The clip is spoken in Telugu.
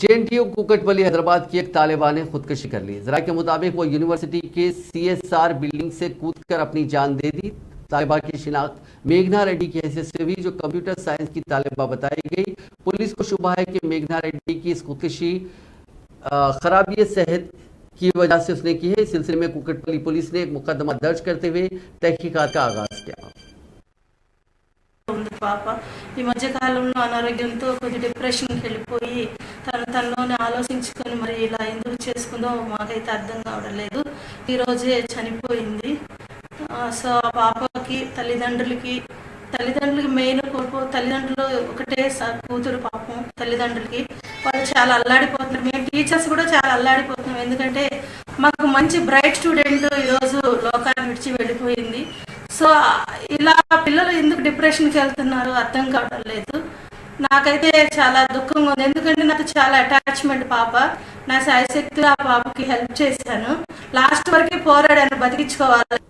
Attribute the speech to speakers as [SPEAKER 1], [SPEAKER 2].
[SPEAKER 1] जेएनटीयू कुकटबली हैदराबाद की एक तालिबा ने खुदकुशी कर ली। जरा के मुताबिक वो यूनिवर्सिटी के सीएसआर बिल्डिंग से कूदकर अपनी जान दे दी। तालिबा की शिनाख्त मेघना रेड्डी की हैसियत से हुई, जो कंप्यूटर साइंस की तालिबा बताई गई। पुलिस को शुबा है कि मेघना रेड्डी की इस खुदकुशी खराबी सेहत की वजह से उसने की है। इस सिलसिले में कुकटबली पुलिस ने एक मुकदमा दर्ज करते हुए तहकीकात का आगाज किया।
[SPEAKER 2] పాప ఈ మధ్య కాలంలో అనారోగ్యంతో కొంచెం డిప్రెషన్కి వెళ్ళిపోయి తనలోనే ఆలోచించుకొని మరి ఇలా ఎందుకు చేసుకుందో మాకైతే అర్థం కావడం లేదు. ఈరోజే చనిపోయింది. సో ఆ పాపకి తల్లిదండ్రులకి మెయిన్ తల్లిదండ్రులు ఒకటే కూతురు పాపం. తల్లిదండ్రులకి వాళ్ళు చాలా అల్లాడిపోతున్నారు. మేము టీచర్స్ కూడా చాలా అల్లాడిపోతున్నాం. ఎందుకంటే మాకు మంచి బ్రైట్ స్టూడెంట్ ఈరోజు లోకాన్ని విడిచి వెళ్ళిపోయింది. సో ఇలా పిల్లలు ఎందుకు డిప్రెషన్కి వెళ్తున్నారు అర్థం కావడం లేదు. నాకైతే చాలా దుఃఖంగా ఉంది. ఎందుకంటే నాకు చాలా అటాచ్మెంట్ పాప. నా శాయశక్తిగా ఆ పాపకి హెల్ప్ చేశాను. లాస్ట్ వరకు పోరాడాను బతికించుకోవాలి.